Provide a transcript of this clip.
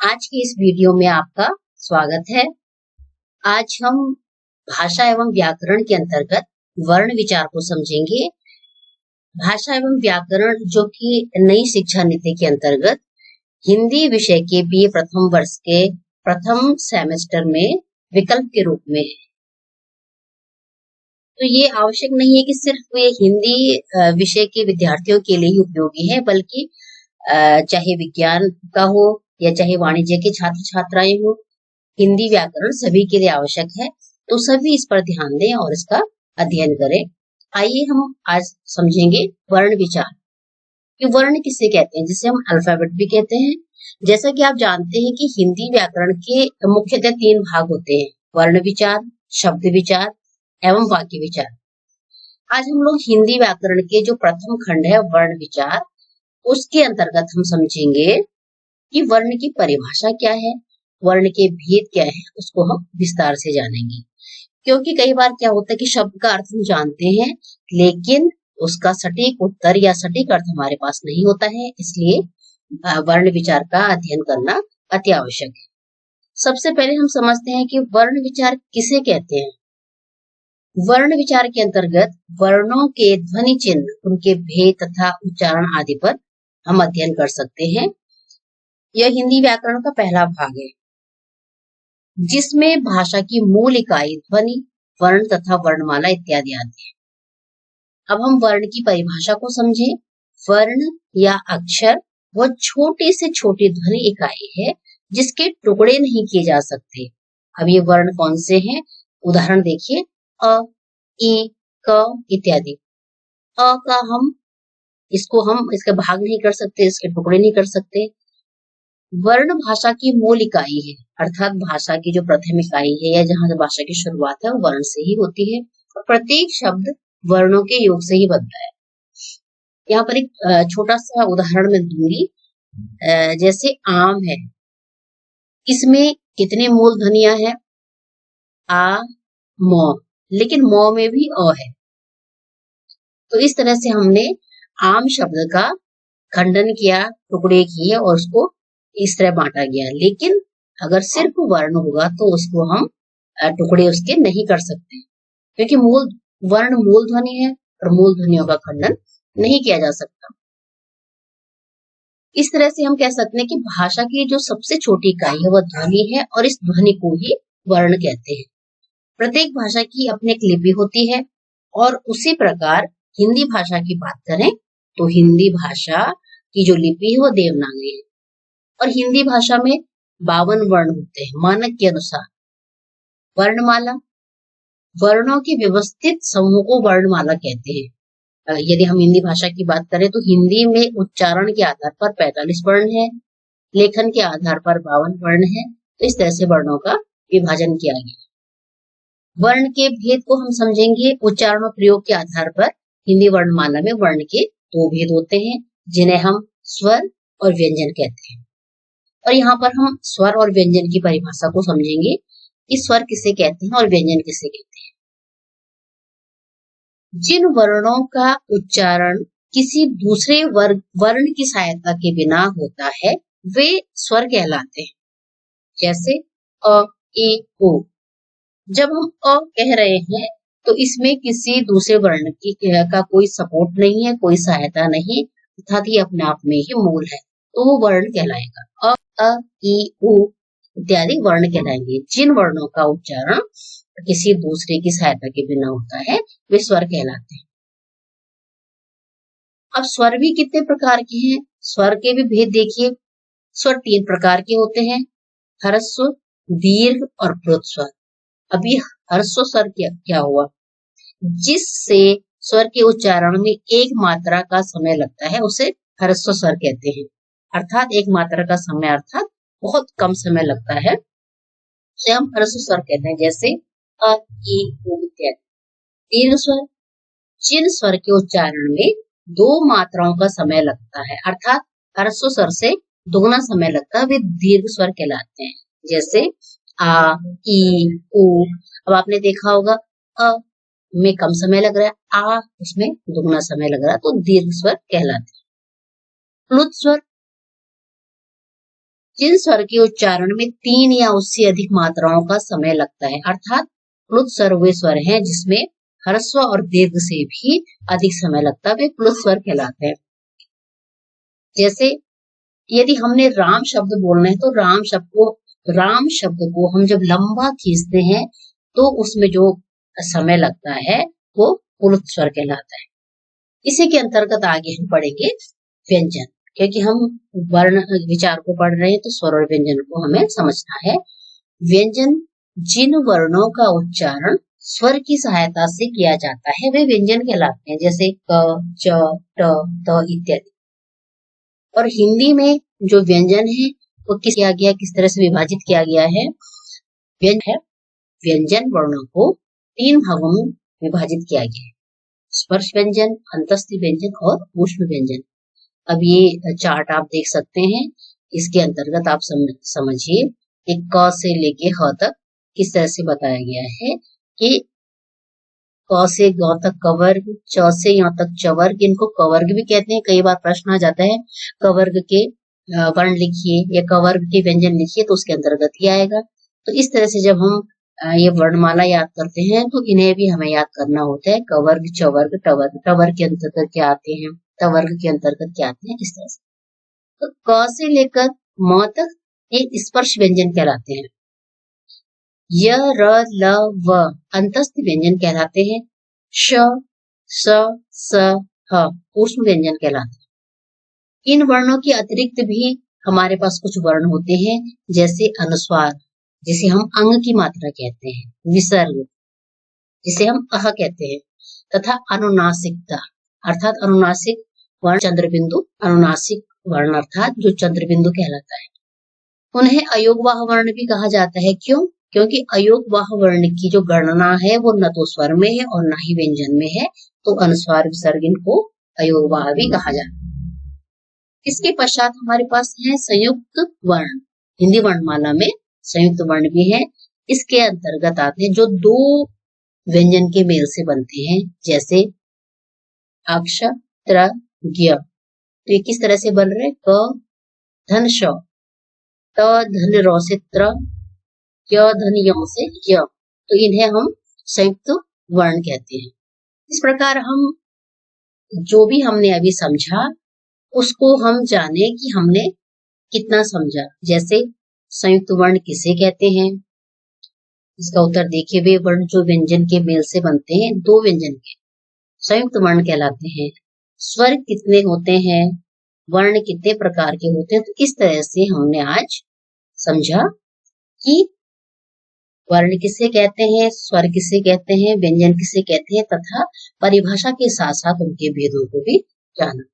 आज की इस वीडियो में आपका स्वागत है। आज हम भाषा एवं व्याकरण के अंतर्गत वर्ण विचार को समझेंगे। भाषा एवं व्याकरण जो कि नई शिक्षा नीति के अंतर्गत हिंदी विषय के बीए प्रथम वर्ष के प्रथम सेमेस्टर में विकल्प के रूप में है। तो ये आवश्यक नहीं है कि सिर्फ ये हिंदी विषय के विद्यार्थियों के लिए ही उपयोगी है, बल्कि चाहे विज्ञान का हो या चाहे वाणिज्य के छात्र छात्राएं हो, हिंदी व्याकरण सभी के लिए आवश्यक है। तो सभी इस पर ध्यान दें और इसका अध्ययन करें। आइए हम आज समझेंगे वर्ण विचार कि वर्ण किसे कहते हैं, जिसे हम अल्फाबेट भी कहते हैं। जैसा कि आप जानते हैं कि हिंदी व्याकरण के मुख्यतः 3 भाग होते हैं: वर्ण विचार, शब्द विचार एवं वाक्य विचार। आज हम लोग हिंदी व्याकरण के जो प्रथम खंड है वर्ण विचार, उसके अंतर्गत हम समझेंगे कि वर्ण की परिभाषा क्या है, वर्ण के भेद क्या है, उसको हम विस्तार से जानेंगे। क्योंकि कई बार क्या होता है कि शब्द का अर्थ हम जानते हैं, लेकिन उसका सटीक उत्तर या सटीक अर्थ हमारे पास नहीं होता है, इसलिए वर्ण विचार का अध्ययन करना अति आवश्यक है। सबसे पहले हम समझते हैं कि वर्ण विचार किसे कहते हैं। वर्ण विचार के अंतर्गत वर्णों के ध्वनि चिन्ह, उनके भेद तथा उच्चारण आदि पर हम अध्ययन कर सकते हैं। यह हिंदी व्याकरण का पहला भाग है, जिसमें भाषा की मूल इकाई ध्वनि, वर्ण तथा वर्णमाला इत्यादि आती है। अब हम वर्ण की परिभाषा को समझें। वर्ण या अक्षर वह छोटी से छोटी ध्वनि इकाई है जिसके टुकड़े नहीं किए जा सकते। अब ये वर्ण कौन से हैं? उदाहरण देखिए, अ, ई, क इत्यादि। अ का हम इसके भाग नहीं कर सकते, इसके टुकड़े नहीं कर सकते। वर्ण भाषा की मूल इकाई है, अर्थात भाषा की जो प्रथम इकाई है या जहां से भाषा की शुरुआत है वो वर्ण से ही होती है और प्रत्येक शब्द वर्णों के योग से ही बनता है। यहाँ पर एक छोटा सा उदाहरण मैं दूंगी। जैसे आम है, इसमें कितने मूल ध्वनियां हैं? आ, मौ, लेकिन मौ में भी अ है। तो इस तरह से हमने आम शब्द का खंडन किया, टुकड़े किए और उसको इस तरह बांटा गया। लेकिन अगर सिर्फ वर्ण होगा तो उसको हम टुकड़े उसके नहीं कर सकते, क्योंकि वर्ण मूल ध्वनि है और मूल ध्वनियों का खंडन नहीं किया जा सकता। इस तरह से हम कह सकते हैं कि भाषा की जो सबसे छोटी इकाई है वह ध्वनि है और इस ध्वनि को ही वर्ण कहते हैं। प्रत्येक भाषा की अपनी एक लिपि होती है और उसी प्रकार हिंदी भाषा की बात करें तो हिंदी भाषा की जो लिपि है वो देवनागरी है और हिंदी भाषा में 52 वर्ण होते हैं मानक के अनुसार। वर्णमाला, वर्णों के व्यवस्थित समूह को वर्णमाला कहते हैं। यदि हम हिंदी भाषा की बात करें तो हिंदी में उच्चारण के आधार पर 45 वर्ण है, लेखन के आधार पर 52 वर्ण है। तो इस तरह से वर्णों का विभाजन किया गया। वर्ण के भेद को हम समझेंगे। उच्चारण और प्रयोग के आधार पर हिंदी वर्णमाला में वर्ण के 2 भेद होते हैं, जिन्हें हम स्वर और व्यंजन कहते हैं। और यहाँ पर हम स्वर और व्यंजन की परिभाषा को समझेंगे कि स्वर किसे कहते हैं और व्यंजन किसे कहते हैं। जिन वर्णों का उच्चारण किसी दूसरे वर्ण की सहायता के बिना होता है वे स्वर कहलाते हैं। जैसे अ, ई, उ। जब हम अ कह रहे हैं तो इसमें किसी दूसरे वर्ण का कोई सपोर्ट नहीं है, कोई सहायता नहीं, अर्थात ये अपने आप में ही मूल है, तो वो वर्ण कहलाएगा। अ, ई, उ इत्यादि वर्ण कहलाएंगे। जिन वर्णों का उच्चारण किसी दूसरे की सहायता के बिना होता है वे स्वर कहलाते हैं। अब स्वर भी कितने प्रकार के हैं? स्वर के भी भेद देखिए। स्वर 3 प्रकार के होते हैं: ह्रस्व, दीर्घ और प्लुत स्वर। अभी ह्रस्व स्वर क्या हुआ? जिससे स्वर के उच्चारण में एक मात्रा का समय लगता है उसे ह्रस्व स्वर कहते हैं। अर्थात एक मात्रा का समय, अर्थात बहुत कम समय लगता है, उसे हम ह्रस्व स्वर कहते हैं। जैसे अ, ई, उ इत्यादि। दीर्घ स्वर, जिन स्वर के उच्चारण में 2 मात्राओं का समय लगता है, अर्थात ह्रस्व स्वर से दोगुना समय लगता है, वे दीर्घ स्वर कहलाते हैं। जैसे आ, ई, उ। अब आपने देखा होगा अ में कम समय लग रहा है, आ उसमें दुगना समय लग रहा है, तो दीर्घ स्वर कहलाते हैं। प्लुत स्वर, जिन स्वर के उच्चारण में 3 या उससे अधिक मात्राओं का समय लगता है, अर्थात प्लुत स्वर वे स्वर हैं जिसमें ह्रस्व और दीर्घ से भी अधिक समय लगता है, वे प्लुत स्वर कहलाते हैं। जैसे यदि हमने राम शब्द बोलना है तो राम शब्द को हम जब लंबा खींचते हैं तो उसमें जो समय लगता है वो प्लुत स्वर कहलाता है। इसी के अंतर्गत आगे हम पढ़ेंगे व्यंजन, क्योंकि हम वर्ण विचार को पढ़ रहे हैं तो स्वर और व्यंजन को हमें समझना है। व्यंजन जिन वर्णों का उच्चारण स्वर की सहायता से किया जाता है वे व्यंजन कहलाते हैं, जैसे क, च, ट, त इत्यादि। और हिंदी में जो व्यंजन है वो किस तरह से विभाजित किया गया है। व्यंजन वर्णों को 3 भागों में विभाजित किया गया है, स्पर्श व्यंजन, अंतस्थ व्यंजन और ऊष्म व्यंजन। अब ये चार्ट आप देख सकते हैं, इसके अंतर्गत आप समझिए कि क से लेके ह तक किस तरह से बताया गया है कि क से ग तक कवर्ग, च से य तक चवर्ग, इनको कवर्ग भी कहते हैं। कई बार प्रश्न आ जाता है कवर्ग के वर्ण लिखिए या कवर्ग के व्यंजन लिखिए, तो उसके अंतर्गत ही आएगा। तो इस तरह से जब हम ये वर्णमाला याद करते हैं तो इन्हें भी हमें याद करना होता है। कवर्ग, चवर्ग, टवर्ग, टवर्ग के अंतर्गत क्या आते हैं, तवर्ग के अंतर्गत क्या आते हैं, इस तरह से। तो क से लेकर म तक ये स्पर्श व्यंजन कहलाते हैं। य, र, ल, व अंतस्थ व्यंजन कहलाते हैं। श, स, स, ह ऊष्म व्यंजन कहलाते हैं। इन वर्णों के अतिरिक्त भी हमारे पास कुछ वर्ण होते हैं, जैसे अनुस्वार, जिसे हम अंग की मात्रा कहते हैं, विसर्ग, जिसे हम अह कहते हैं, तथा अनुनासिकता अर्थात अनुनासिक वर्ण चंद्रबिंदु, अनुनासिक वर्ण अर्थात जो चंद्रबिंदु कहलाता है। उन्हें अयोगवाह वर्ण भी कहा जाता है। क्यों? क्योंकि अयोगवाह वर्ण की जो गणना है वो न तो स्वर में है और न ही व्यंजन में है, तो अनुस्वार विसर्ग इनको अयोगवाह भी कहा जाता है। इसके पश्चात हमारे पास है संयुक्त वर्ण। हिंदी वर्णमाला में संयुक्त वर्ण भी है। इसके अंतर्गत आते हैं जो 2 व्यंजन के मेल से बनते हैं, जैसे अक्ष, त्र, ज्ञ। तो ये किस तरह से बन रहे? क धन श, त धन र से त्र, य धन य से य। तो इन्हें हम संयुक्त वर्ण कहते हैं। इस प्रकार हम जो भी हमने अभी समझा उसको हम जाने कि हमने कितना समझा। जैसे संयुक्त वर्ण किसे कहते हैं, इसका उत्तर देखिए। वे वर्ण जो व्यंजन के मेल से बनते हैं, 2 व्यंजन के संयुक्त वर्ण कहलाते हैं। स्वर कितने होते हैं, वर्ण कितने प्रकार के होते हैं। तो इस तरह से हमने आज समझा कि वर्ण किसे कहते हैं, स्वर किसे कहते हैं, व्यंजन किसे कहते हैं, तथा परिभाषा के साथ साथ उनके भेदों को भी जाना।